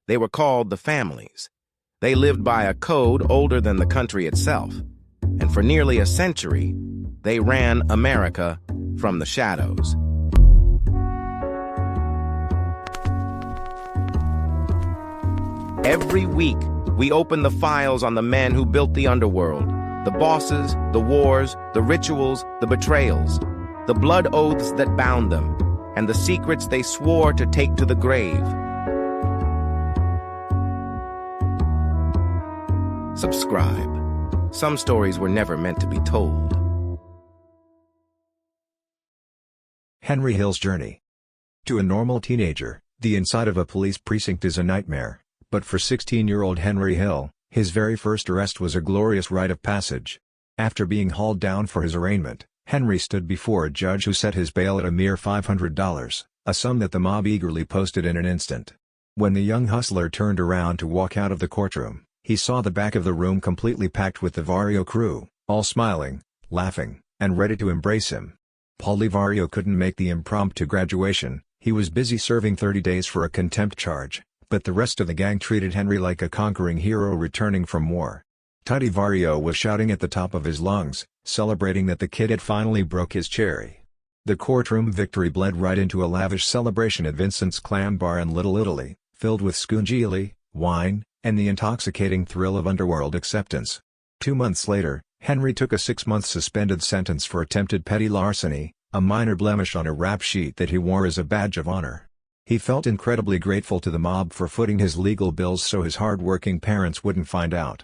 They were called the families. They lived by a code older than the country itself, and for nearly a century, they ran America from the shadows. Every week, we open the files on the men who built the underworld, the bosses, the wars, the rituals, the betrayals, the blood oaths that bound them, and the secrets they swore to take to the grave. Subscribe. Some stories were never meant to be told. Henry Hill's journey. To a normal teenager, the inside of a police precinct is a nightmare, but for 16-year-old Henry Hill, his very first arrest was a glorious rite of passage. After being hauled down for his arraignment, Henry stood before a judge who set his bail at a mere $500, a sum that the mob eagerly posted in an instant. When the young hustler turned around to walk out of the courtroom, he saw the back of the room completely packed with the Vario crew, all smiling, laughing, and ready to embrace him. Paulie Vario couldn't make the impromptu graduation. He was busy serving 30 days for a contempt charge, but the rest of the gang treated Henry like a conquering hero returning from war. Teddy Vario was shouting at the top of his lungs, celebrating that the kid had finally broke his cherry. The courtroom victory bled right into a lavish celebration at Vincent's Clam Bar in Little Italy, filled with scungili, wine, and the intoxicating thrill of underworld acceptance. 2 months later, Henry took a 6-month suspended sentence for attempted petty larceny, a minor blemish on a rap sheet that he wore as a badge of honor. He felt incredibly grateful to the mob for footing his legal bills so his hard-working parents wouldn't find out.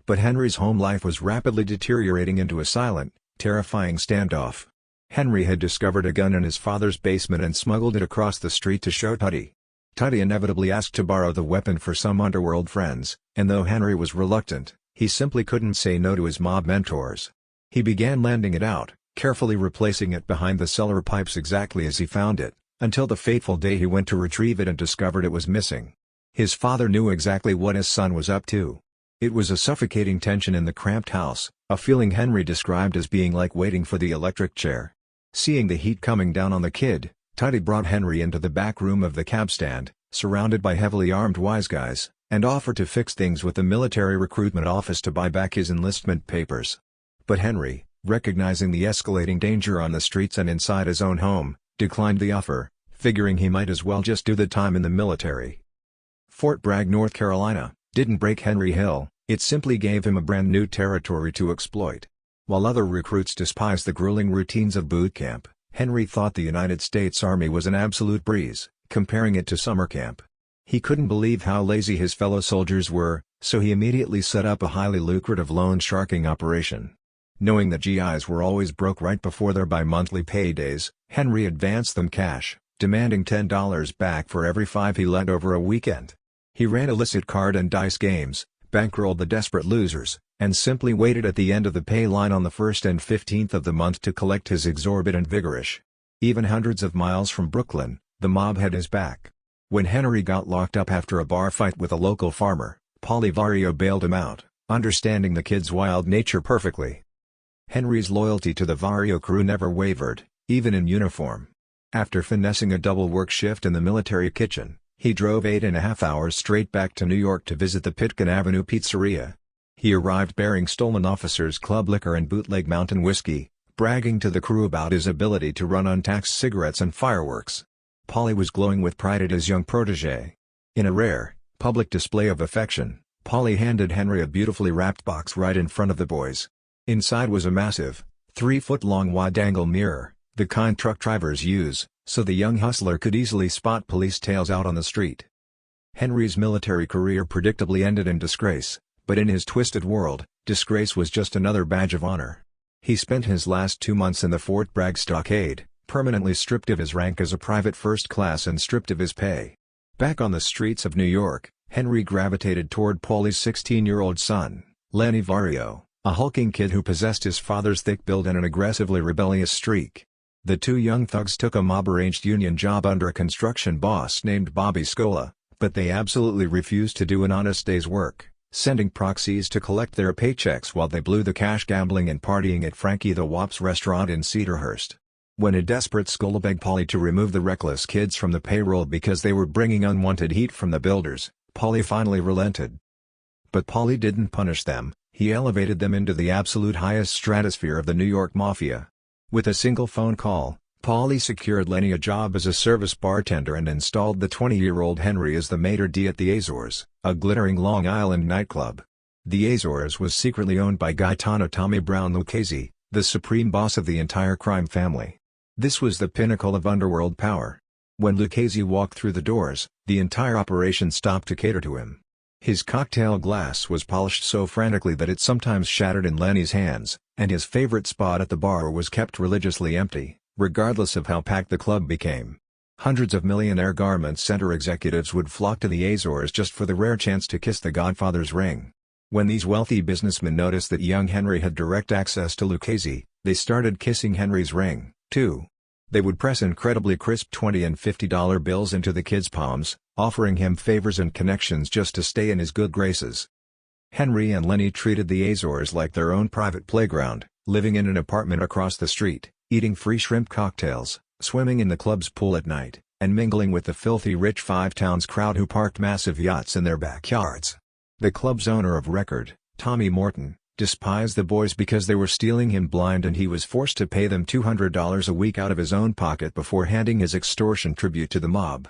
But Henry's home life was rapidly deteriorating into a silent, terrifying standoff. Henry had discovered a gun in his father's basement and smuggled it across the street to show Teddy. Teddy inevitably asked to borrow the weapon for some underworld friends, and though Henry was reluctant, he simply couldn't say no to his mob mentors. He began lending it out, carefully replacing it behind the cellar pipes exactly as he found it, until the fateful day he went to retrieve it and discovered it was missing. His father knew exactly what his son was up to. It was a suffocating tension in the cramped house, a feeling Henry described as being like waiting for the electric chair. Seeing the heat coming down on the kid, Teddy brought Henry into the back room of the cab stand, surrounded by heavily armed wise guys, and offered to fix things with the military recruitment office to buy back his enlistment papers. But Henry, recognizing the escalating danger on the streets and inside his own home, declined the offer, figuring he might as well just do the time in the military. Fort Bragg, North Carolina, didn't break Henry Hill, it simply gave him a brand new territory to exploit. While other recruits despised the grueling routines of boot camp, Henry thought the United States Army was an absolute breeze, comparing it to summer camp. He couldn't believe how lazy his fellow soldiers were, so he immediately set up a highly lucrative loan sharking operation. Knowing that GIs were always broke right before their bi-monthly paydays, Henry advanced them cash, demanding $10 back for every 5 he lent over a weekend. He ran illicit card and dice games, bankrolled the desperate losers, and simply waited at the end of the pay line on the 1st and 15th of the month to collect his exorbitant vigorish. Even hundreds of miles from Brooklyn, the mob had his back. When Henry got locked up after a bar fight with a local farmer, Paulie Vario bailed him out, understanding the kid's wild nature perfectly. Henry's loyalty to the Vario crew never wavered, even in uniform. After finessing a double work shift in the military kitchen, he drove 8.5 hours straight back to New York to visit the Pitkin Avenue Pizzeria. He arrived bearing stolen officers' club liquor and bootleg mountain whiskey, bragging to the crew about his ability to run untaxed cigarettes and fireworks. Paulie was glowing with pride at his young protege. In a rare, public display of affection, Paulie handed Henry a beautifully wrapped box right in front of the boys. Inside was a massive, 3-foot-long wide-angle mirror, the kind truck drivers use, so the young hustler could easily spot police tails out on the street. Henry's military career predictably ended in disgrace, but in his twisted world, disgrace was just another badge of honor. He spent his last 2 months in the Fort Bragg stockade, permanently stripped of his rank as a private first class and stripped of his pay. Back on the streets of New York, Henry gravitated toward Paulie's 16-year-old son, Lenny Vario, a hulking kid who possessed his father's thick build and an aggressively rebellious streak. The two young thugs took a mob-arranged union job under a construction boss named Bobby Scola, but they absolutely refused to do an honest day's work, sending proxies to collect their paychecks while they blew the cash gambling and partying at Frankie the Wop's restaurant in Cedarhurst. When a desperate Scola begged Paulie to remove the reckless kids from the payroll because they were bringing unwanted heat from the builders, Paulie finally relented. But Paulie didn't punish them, he elevated them into the absolute highest stratosphere of the New York Mafia. With a single phone call, Paulie secured Lenny a job as a service bartender and installed the 20-year-old Henry as the maître d' at the Azores, a glittering Long Island nightclub. The Azores was secretly owned by Gaetano Tommy Brown Lucchese, the supreme boss of the entire crime family. This was the pinnacle of underworld power. When Lucchese walked through the doors, the entire operation stopped to cater to him. His cocktail glass was polished so frantically that it sometimes shattered in Lenny's hands, and his favorite spot at the bar was kept religiously empty, regardless of how packed the club became. Hundreds of millionaire garment center executives would flock to the Azores just for the rare chance to kiss the Godfather's ring. When these wealthy businessmen noticed that young Henry had direct access to Lucchese, they started kissing Henry's ring, too. They would press incredibly crisp $20 and $50 bills into the kid's palms, offering him favors and connections just to stay in his good graces. Henry and Lenny treated the Azores like their own private playground, living in an apartment across the street, eating free shrimp cocktails, swimming in the club's pool at night, and mingling with the filthy rich Five Towns crowd who parked massive yachts in their backyards. The club's owner of record, Tommy Morton, despised the boys because they were stealing him blind and he was forced to pay them $200 a week out of his own pocket before handing his extortion tribute to the mob.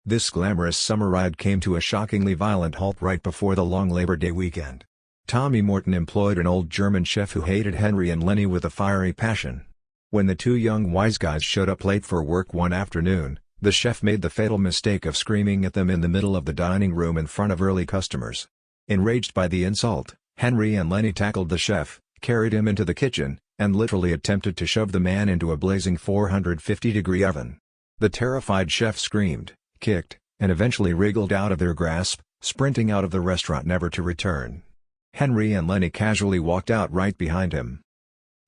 This glamorous summer ride came to a shockingly violent halt right before the long Labor Day weekend. Tommy Morton employed an old German chef who hated Henry and Lenny with a fiery passion. When the two young wise guys showed up late for work one afternoon, the chef made the fatal mistake of screaming at them in the middle of the dining room in front of early customers. Enraged by the insult, Henry and Lenny tackled the chef, carried him into the kitchen, and literally attempted to shove the man into a blazing 450-degree oven. The terrified chef screamed, kicked, and eventually wriggled out of their grasp, sprinting out of the restaurant never to return. Henry and Lenny casually walked out right behind him.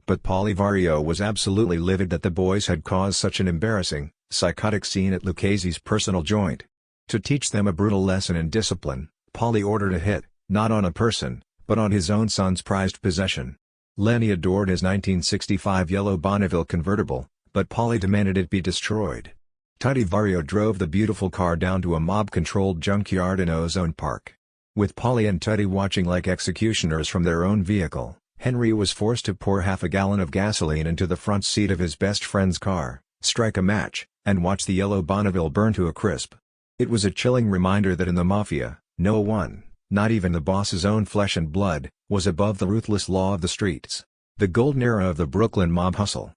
But Paulie Vario was absolutely livid that the boys had caused such an embarrassing, psychotic scene at Lucchese's personal joint. To teach them a brutal lesson in discipline, Paulie ordered a hit, not on a person, but on his own son's prized possession. Lenny adored his 1965 yellow Bonneville convertible, but Paulie demanded it be destroyed. Tutty Vario drove the beautiful car down to a mob-controlled junkyard in Ozone Park. With Paulie and Tutty watching like executioners from their own vehicle, Henry was forced to pour half a gallon of gasoline into the front seat of his best friend's car, strike a match, and watch the yellow Bonneville burn to a crisp. It was a chilling reminder that in the Mafia, no one, not even the boss's own flesh and blood, was above the ruthless law of the streets. The golden era of the Brooklyn mob hustle.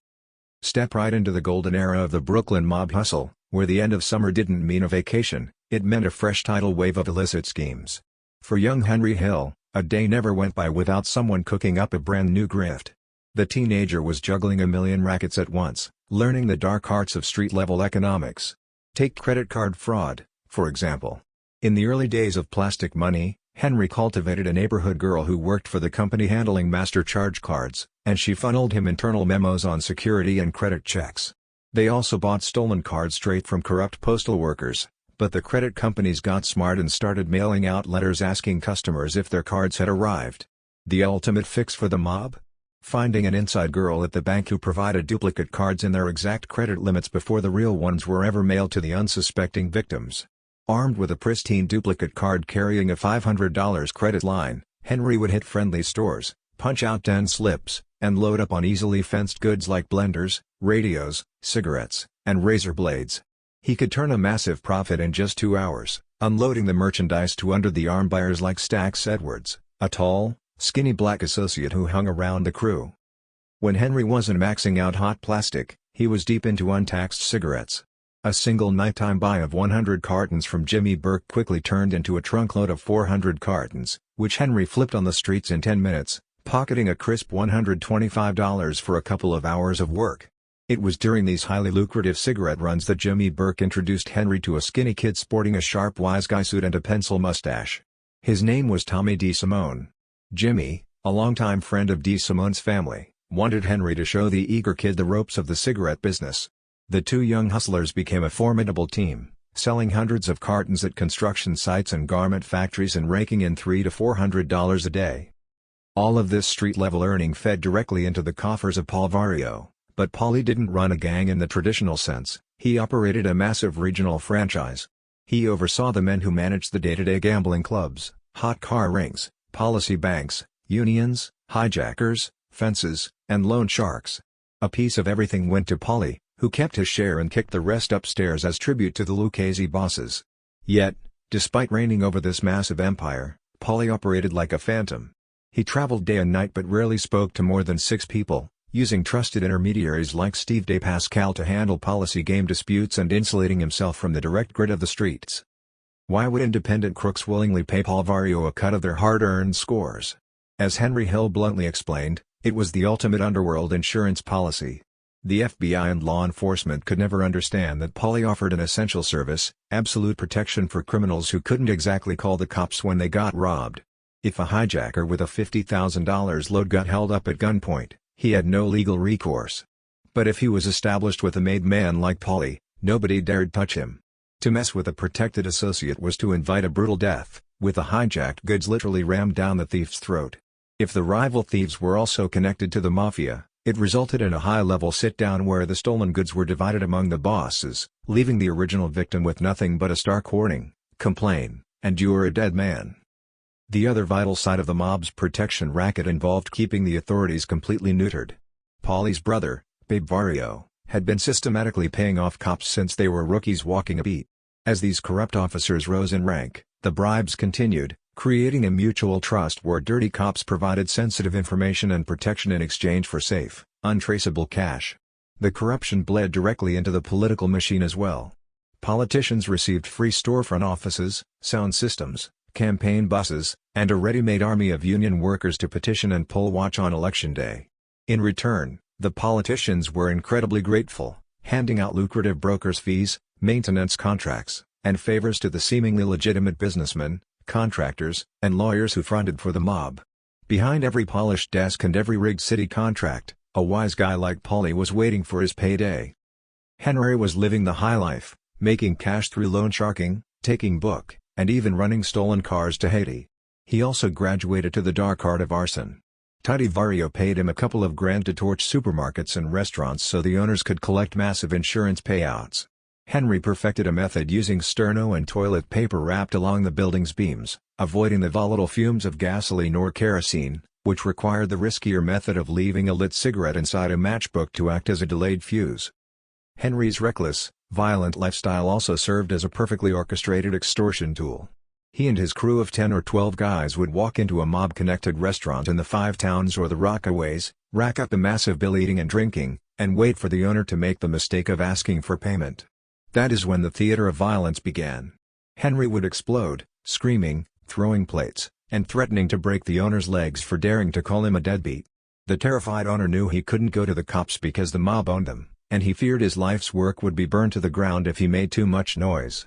Step right into the golden era of the Brooklyn mob hustle, where the end of summer didn't mean a vacation, it meant a fresh tidal wave of illicit schemes. For young Henry Hill, a day never went by without someone cooking up a brand new grift. The teenager was juggling a million rackets at once, learning the dark arts of street-level economics. Take credit card fraud, for example. In the early days of plastic money, Henry cultivated a neighborhood girl who worked for the company handling master charge cards, and she funneled him internal memos on security and credit checks. They also bought stolen cards straight from corrupt postal workers, but the credit companies got smart and started mailing out letters asking customers if their cards had arrived. The ultimate fix for the mob? Finding an inside girl at the bank who provided duplicate cards in their exact credit limits before the real ones were ever mailed to the unsuspecting victims. Armed with a pristine duplicate card carrying a $500 credit line, Henry would hit friendly stores, punch out 10 slips, and load up on easily fenced goods like blenders, radios, cigarettes, and razor blades. He could turn a massive profit in just 2 hours, unloading the merchandise to under-the-arm buyers like Stax Edwards, a tall, skinny black associate who hung around the crew. When Henry wasn't maxing out hot plastic, he was deep into untaxed cigarettes. A single nighttime buy of 100 cartons from Jimmy Burke quickly turned into a trunkload of 400 cartons, which Henry flipped on the streets in 10 minutes, pocketing a crisp $125 for a couple of hours of work. It was during these highly lucrative cigarette runs that Jimmy Burke introduced Henry to a skinny kid sporting a sharp wise guy suit and a pencil mustache. His name was Tommy DeSimone. Jimmy, a longtime friend of DeSimone's family, wanted Henry to show the eager kid the ropes of the cigarette business. The two young hustlers became a formidable team, selling hundreds of cartons at construction sites and garment factories and raking in $300 to $400 a day. All of this street-level earning fed directly into the coffers of Paul Vario, but Paulie didn't run a gang in the traditional sense, he operated a massive regional franchise. He oversaw the men who managed the day-to-day gambling clubs, hot car rings, policy banks, unions, hijackers, fences, and loan sharks. A piece of everything went to Paulie, who kept his share and kicked the rest upstairs as tribute to the Lucchese bosses. Yet, despite reigning over this massive empire, Paulie operated like a phantom. He traveled day and night but rarely spoke to more than 6 people, using trusted intermediaries like Steve DePascal to handle policy game disputes and insulating himself from the direct grit of the streets. Why would independent crooks willingly pay Paul Vario a cut of their hard-earned scores? As Henry Hill bluntly explained, it was the ultimate underworld insurance policy. The FBI and law enforcement could never understand that Paulie offered an essential service, absolute protection for criminals who couldn't exactly call the cops when they got robbed. If a hijacker with a $50,000 load got held up at gunpoint, he had no legal recourse. But if he was established with a made man like Paulie, nobody dared touch him. To mess with a protected associate was to invite a brutal death, with the hijacked goods literally rammed down the thief's throat. If the rival thieves were also connected to the Mafia, it resulted in a high-level sit-down where the stolen goods were divided among the bosses, leaving the original victim with nothing but a stark warning: complain, and you're a dead man. The other vital side of the mob's protection racket involved keeping the authorities completely neutered. Paulie's brother, Babe Vario, had been systematically paying off cops since they were rookies walking a beat. As these corrupt officers rose in rank, the bribes continued, creating a mutual trust where dirty cops provided sensitive information and protection in exchange for safe, untraceable cash. The corruption bled directly into the political machine as well. Politicians received free storefront offices, sound systems, campaign buses, and a ready-made army of union workers to petition and poll watch on election day. In return, the politicians were incredibly grateful, handing out lucrative brokers' fees, maintenance contracts, and favors to the seemingly legitimate businessmen, contractors, and lawyers who fronted for the mob. Behind every polished desk and every rigged city contract, a wise guy like Paulie was waiting for his payday. Henry was living the high life, making cash through loan sharking, taking book, and even running stolen cars to Haiti. He also graduated to the dark art of arson. Tutty Vario paid him a couple of grand to torch supermarkets and restaurants so the owners could collect massive insurance payouts. Henry perfected a method using sterno and toilet paper wrapped along the building's beams, avoiding the volatile fumes of gasoline or kerosene, which required the riskier method of leaving a lit cigarette inside a matchbook to act as a delayed fuse. Henry's reckless, violent lifestyle also served as a perfectly orchestrated extortion tool. He and his crew of 10 or 12 guys would walk into a mob-connected restaurant in the Five Towns or the Rockaways, rack up a massive bill eating and drinking, and wait for the owner to make the mistake of asking for payment. That is when the theater of violence began. Henry would explode, screaming, throwing plates, and threatening to break the owner's legs for daring to call him a deadbeat. The terrified owner knew he couldn't go to the cops because the mob owned them, and he feared his life's work would be burned to the ground if he made too much noise.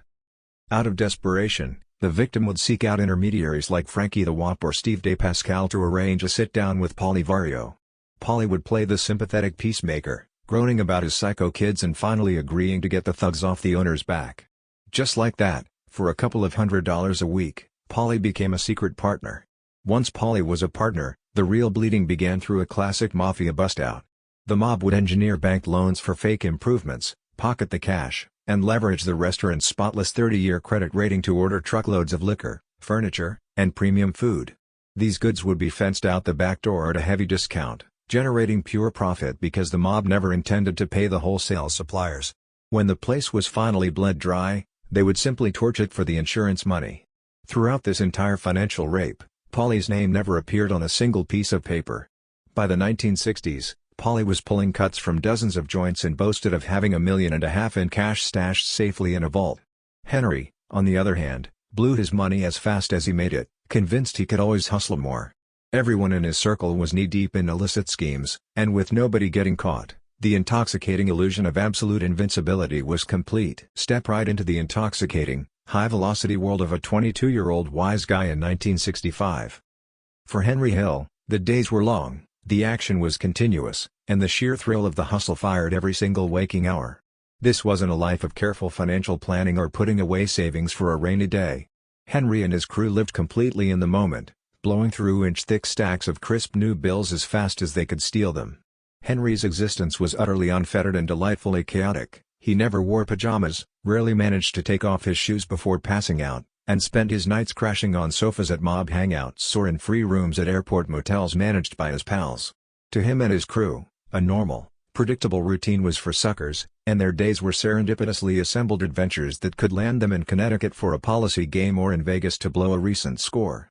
Out of desperation, the victim would seek out intermediaries like Frankie the Wop or Steve DePascal to arrange a sit-down with Paulie Vario. Paulie would play the sympathetic peacemaker, groaning about his psycho kids and finally agreeing to get the thugs off the owner's back. Just like that, for a couple of $100 a week, Paulie became a secret partner. Once Paulie was a partner, the real bleeding began through a classic Mafia bust-out. The mob would engineer bank loans for fake improvements, pocket the cash, and leverage the restaurant's spotless 30-year credit rating to order truckloads of liquor, furniture, and premium food. These goods would be fenced out the back door at a heavy discount, generating pure profit because the mob never intended to pay the wholesale suppliers. When the place was finally bled dry, they would simply torch it for the insurance money. Throughout this entire financial rape, Paulie's name never appeared on a single piece of paper. By the 1960s, Paulie was pulling cuts from dozens of joints and boasted of having $1.5 million in cash stashed safely in a vault. Henry, on the other hand, blew his money as fast as he made it, convinced he could always hustle more. Everyone in his circle was knee-deep in illicit schemes, and with nobody getting caught, the intoxicating illusion of absolute invincibility was complete. Step right into the intoxicating, high-velocity world of a 22-year-old wise guy in 1965. For Henry Hill, the days were long, the action was continuous, and the sheer thrill of the hustle fired every single waking hour. This wasn't a life of careful financial planning or putting away savings for a rainy day. Henry and his crew lived completely in the moment, blowing through inch-thick stacks of crisp new bills as fast as they could steal them. Henry's existence was utterly unfettered and delightfully chaotic, He never wore pajamas, rarely managed to take off his shoes before passing out, and spent his nights crashing on sofas at mob hangouts or in free rooms at airport motels managed by his pals. To him and his crew, a normal, predictable routine was for suckers, and their days were serendipitously assembled adventures that could land them in Connecticut for a policy game or in Vegas to blow a recent score.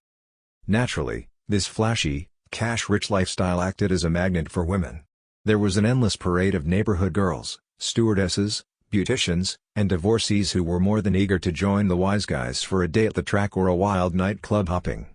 Naturally, this flashy, cash-rich lifestyle acted as a magnet for women. There was an endless parade of neighborhood girls, stewardesses, beauticians, and divorcees who were more than eager to join the wise guys for a day at the track or a wild night club hopping.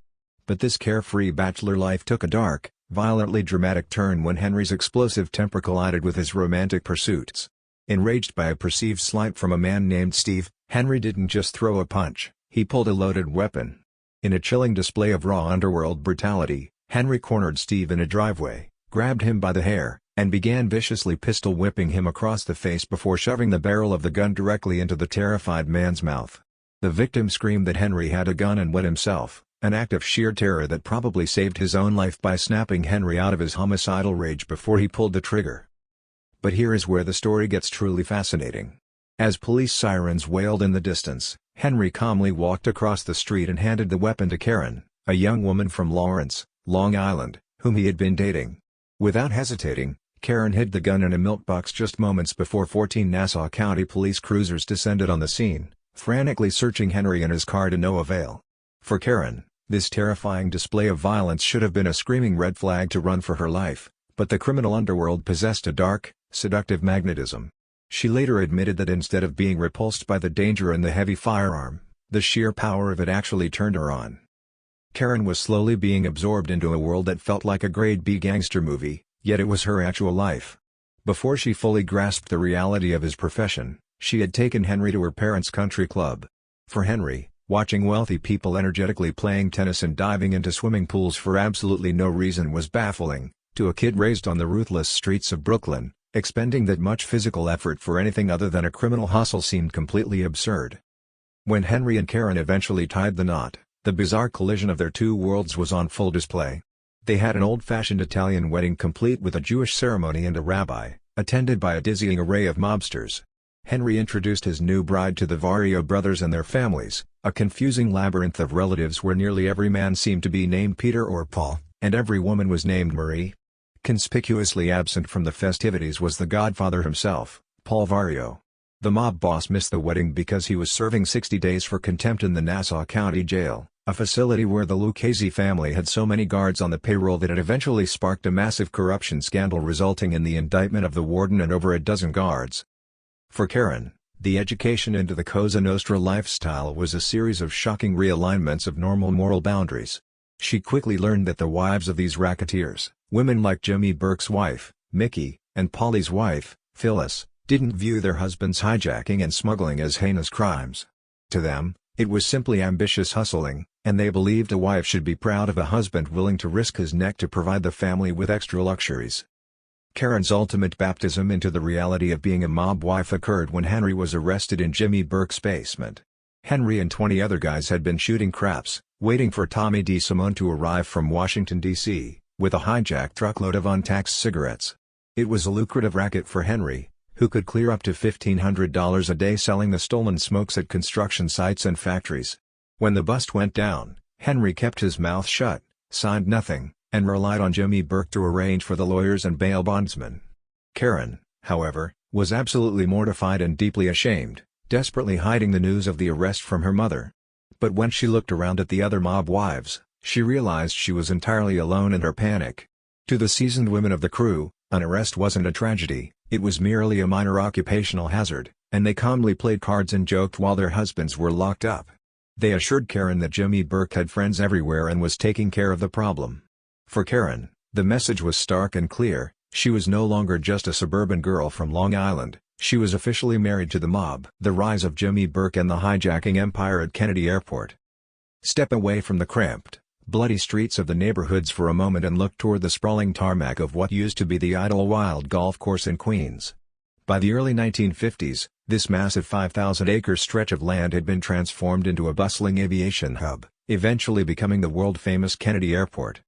But this carefree bachelor life took a dark, violently dramatic turn when Henry's explosive temper collided with his romantic pursuits. Enraged by a perceived slight from a man named Steve, Henry didn't just throw a punch, he pulled a loaded weapon. In a chilling display of raw underworld brutality, Henry cornered Steve in a driveway, grabbed him by the hair, and began viciously pistol-whipping him across the face before shoving the barrel of the gun directly into the terrified man's mouth. The victim screamed that Henry had a gun and wet himself, an act of sheer terror that probably saved his own life by snapping Henry out of his homicidal rage before he pulled the trigger. But here is where the story gets truly fascinating. As police sirens wailed in the distance, Henry calmly walked across the street and handed the weapon to Karen, a young woman from Lawrence, Long Island, whom he had been dating. Without hesitating, Karen hid the gun in a milk box just moments before 14 Nassau County police cruisers descended on the scene, frantically searching Henry and his car to no avail. For Karen, this terrifying display of violence should have been a screaming red flag to run for her life, but the criminal underworld possessed a dark, seductive magnetism. She later admitted that instead of being repulsed by the danger and the heavy firearm, the sheer power of it actually turned her on. Karen was slowly being absorbed into a world that felt like a grade B gangster movie, yet it was her actual life. Before she fully grasped the reality of his profession, she had taken Henry to her parents' country club. For Henry, watching wealthy people energetically playing tennis and diving into swimming pools for absolutely no reason was baffling. To a kid raised on the ruthless streets of Brooklyn, expending that much physical effort for anything other than a criminal hustle seemed completely absurd. When Henry and Karen eventually tied the knot, the bizarre collision of their two worlds was on full display. They had an old-fashioned Italian wedding complete with a Jewish ceremony and a rabbi, attended by a dizzying array of mobsters. Henry introduced his new bride to the Vario brothers and their families, a confusing labyrinth of relatives where nearly every man seemed to be named Peter or Paul, and every woman was named Marie. Conspicuously absent from the festivities was the godfather himself, Paul Vario. The mob boss missed the wedding because he was serving 60 days for contempt in the Nassau County Jail, a facility where the Lucchese family had so many guards on the payroll that it eventually sparked a massive corruption scandal resulting in the indictment of the warden and over a dozen guards. For Karen, the education into the Cosa Nostra lifestyle was a series of shocking realignments of normal moral boundaries. She quickly learned that the wives of these racketeers, women like Jimmy Burke's wife, Mickey, and Paulie's wife, Phyllis, didn't view their husbands' hijacking and smuggling as heinous crimes. To them, it was simply ambitious hustling, and they believed a wife should be proud of a husband willing to risk his neck to provide the family with extra luxuries. Karen's ultimate baptism into the reality of being a mob wife occurred when Henry was arrested in Jimmy Burke's basement. Henry and 20 other guys had been shooting craps, waiting for Tommy DeSimone to arrive from Washington, D.C., with a hijacked truckload of untaxed cigarettes. It was a lucrative racket for Henry, who could clear up to $1,500 a day selling the stolen smokes at construction sites and factories. When the bust went down, Henry kept his mouth shut, signed nothing, and relied on Jimmy Burke to arrange for the lawyers and bail bondsmen. Karen, however, was absolutely mortified and deeply ashamed, desperately hiding the news of the arrest from her mother. But when she looked around at the other mob wives, she realized she was entirely alone in her panic. To the seasoned women of the crew, an arrest wasn't a tragedy, it was merely a minor occupational hazard, and they calmly played cards and joked while their husbands were locked up. They assured Karen that Jimmy Burke had friends everywhere and was taking care of the problem. For Karen, the message was stark and clear: she was no longer just a suburban girl from Long Island, she was officially married to the mob. The rise of Jimmy Burke and the hijacking empire at Kennedy Airport. Step away from the cramped, bloody streets of the neighborhoods for a moment and look toward the sprawling tarmac of what used to be the Idlewild Golf Course in Queens. By the early 1950s, this massive 5,000-acre stretch of land had been transformed into a bustling aviation hub, eventually becoming the world-famous Kennedy Airport.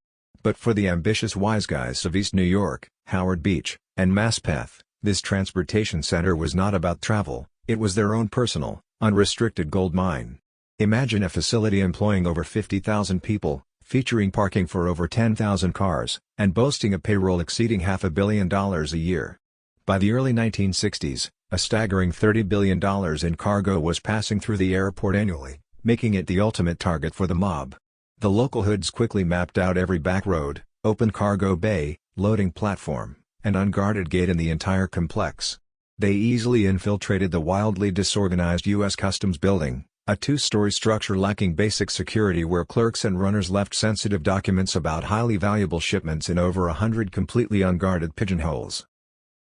But for the ambitious wise guys of East New York, Howard Beach, and Maspeth, This transportation center was not about travel, it was their own personal, unrestricted gold mine. Imagine a facility employing over 50,000 people, featuring parking for over 10,000 cars, and boasting a payroll exceeding $500 million a year. By the early 1960s, a staggering $30 billion in cargo was passing through the airport annually, making it the ultimate target for the mob. The local hoods quickly mapped out every back road, open cargo bay, loading platform, and unguarded gate in the entire complex. They easily infiltrated the wildly disorganized U.S. Customs building, a two-story structure lacking basic security where clerks and runners left sensitive documents about highly valuable shipments in over 100 completely unguarded pigeonholes.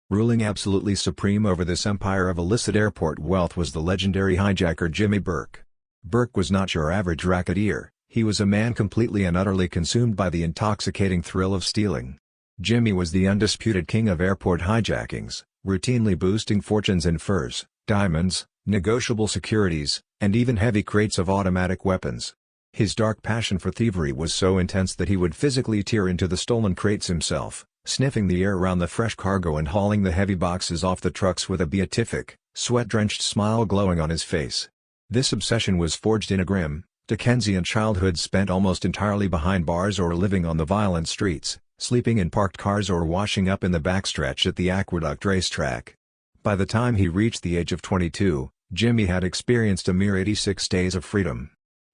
Ruling absolutely supreme over this empire of illicit airport wealth was the legendary hijacker Jimmy Burke. Burke was not your average racketeer, he was a man completely and utterly consumed by the intoxicating thrill of stealing. Jimmy was the undisputed king of airport hijackings, routinely boosting fortunes in furs, diamonds, negotiable securities, and even heavy crates of automatic weapons. His dark passion for thievery was so intense that he would physically tear into the stolen crates himself, sniffing the air around the fresh cargo and hauling the heavy boxes off the trucks with a beatific, sweat-drenched smile glowing on his face. This obsession was forged in a grim, Dickensian childhood spent almost entirely behind bars or living on the violent streets, sleeping in parked cars or washing up in the backstretch at the Aqueduct racetrack. By the time he reached the age of 22, Jimmy had experienced a mere 86 days of freedom.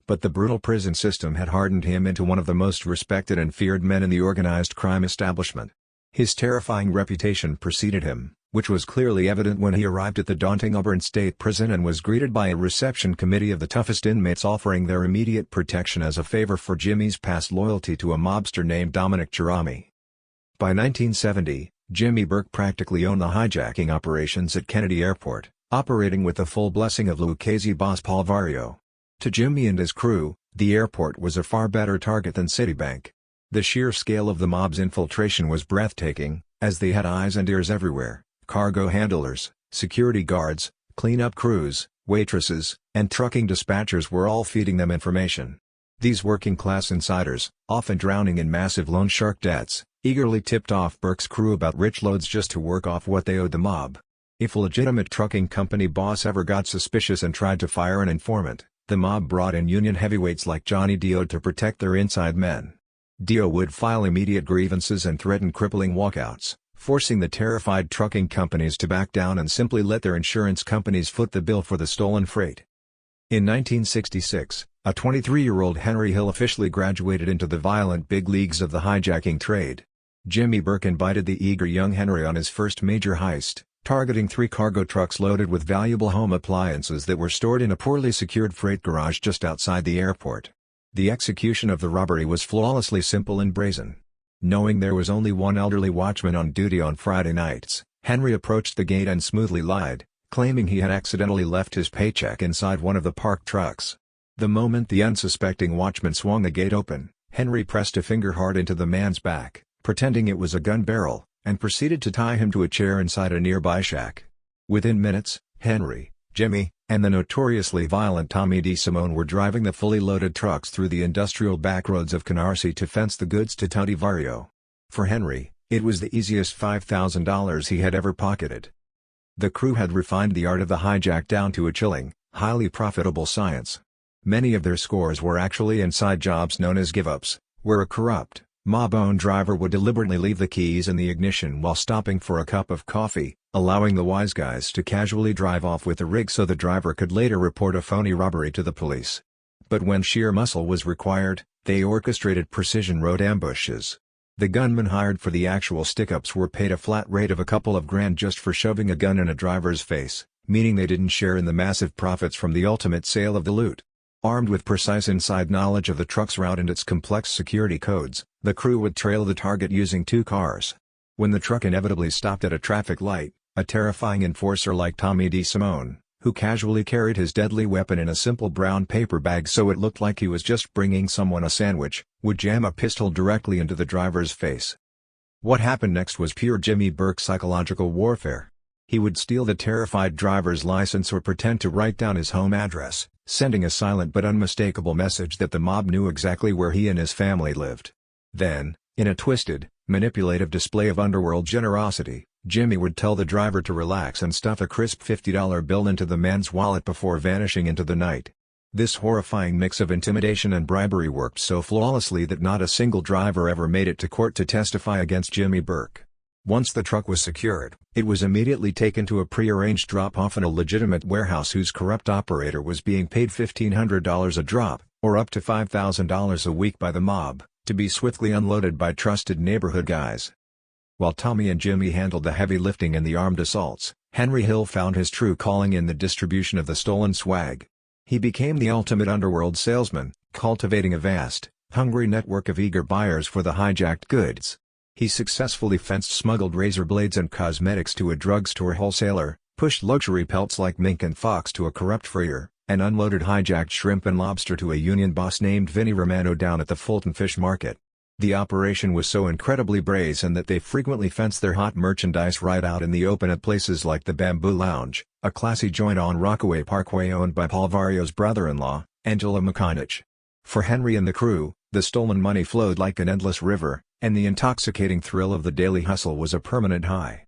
But the brutal prison system had hardened him into one of the most respected and feared men in the organized crime establishment. His terrifying reputation preceded him, which was clearly evident when he arrived at the daunting Auburn State Prison and was greeted by a reception committee of the toughest inmates offering their immediate protection as a favor for Jimmy's past loyalty to a mobster named Dominic Jerami. By 1970, Jimmy Burke practically owned the hijacking operations at Kennedy Airport, operating with the full blessing of Lucchese boss Paul Vario. To Jimmy and his crew, the airport was a far better target than Citibank. The sheer scale of the mob's infiltration was breathtaking, as they had eyes and ears everywhere. Cargo handlers, security guards, cleanup crews, waitresses, and trucking dispatchers were all feeding them information. These working-class insiders, often drowning in massive loan shark debts, eagerly tipped off Burke's crew about rich loads just to work off what they owed the mob. If a legitimate trucking company boss ever got suspicious and tried to fire an informant, the mob brought in union heavyweights like Johnny Dio to protect their inside men. Dio would file immediate grievances and threaten crippling walkouts, forcing the terrified trucking companies to back down and simply let their insurance companies foot the bill for the stolen freight. In 1966, a 23-year-old Henry Hill officially graduated into the violent big leagues of the hijacking trade. Jimmy Burke invited the eager young Henry on his first major heist, targeting 3 cargo trucks loaded with valuable home appliances that were stored in a poorly secured freight garage just outside the airport. The execution of the robbery was flawlessly simple and brazen. Knowing there was only one elderly watchman on duty on Friday nights, Henry approached the gate and smoothly lied, claiming he had accidentally left his paycheck inside one of the parked trucks. The moment the unsuspecting watchman swung the gate open, Henry pressed a finger hard into the man's back, pretending it was a gun barrel, and proceeded to tie him to a chair inside a nearby shack. Within minutes, Henry, Jimmy, and the notoriously violent Tommy DeSimone were driving the fully loaded trucks through the industrial backroads of Canarsie to fence the goods to Tony Vario. For Henry, it was the easiest $5,000 he had ever pocketed. The crew had refined the art of the hijack down to a chilling, highly profitable science. Many of their scores were actually inside jobs known as give-ups, where a corrupt, mob-owned driver would deliberately leave the keys in the ignition while stopping for a cup of coffee, allowing the wise guys to casually drive off with the rig so the driver could later report a phony robbery to the police. But when sheer muscle was required, they orchestrated precision road ambushes. The gunmen hired for the actual stick-ups were paid a flat rate of a couple of grand just for shoving a gun in a driver's face, meaning they didn't share in the massive profits from the ultimate sale of the loot. Armed with precise inside knowledge of the truck's route and its complex security codes, the crew would trail the target using 2 cars. When the truck inevitably stopped at a traffic light, a terrifying enforcer like Tommy DeSimone, who casually carried his deadly weapon in a simple brown paper bag so it looked like he was just bringing someone a sandwich, would jam a pistol directly into the driver's face. What happened next was pure Jimmy Burke psychological warfare. He would steal the terrified driver's license or pretend to write down his home address, sending a silent but unmistakable message that the mob knew exactly where he and his family lived. Then, in a twisted, manipulative display of underworld generosity, Jimmy would tell the driver to relax and stuff a crisp $50 bill into the man's wallet before vanishing into the night. This horrifying mix of intimidation and bribery worked so flawlessly that not a single driver ever made it to court to testify against Jimmy Burke. Once the truck was secured, it was immediately taken to a pre-arranged drop-off in a legitimate warehouse whose corrupt operator was being paid $1,500 a drop, or up to $5,000 a week by the mob, to be swiftly unloaded by trusted neighborhood guys. While Tommy and Jimmy handled the heavy lifting and the armed assaults, Henry Hill found his true calling in the distribution of the stolen swag. He became the ultimate underworld salesman, cultivating a vast, hungry network of eager buyers for the hijacked goods. He successfully fenced smuggled razor blades and cosmetics to a drugstore wholesaler, pushed luxury pelts like mink and fox to a corrupt freighter, and unloaded hijacked shrimp and lobster to a union boss named Vinnie Romano down at the Fulton Fish Market. The operation was so incredibly brazen that they frequently fenced their hot merchandise right out in the open at places like the Bamboo Lounge, a classy joint on Rockaway Parkway owned by Paul Vario's brother-in-law, Angelo McConaughey. For Henry and the crew, the stolen money flowed like an endless river, and the intoxicating thrill of the daily hustle was a permanent high.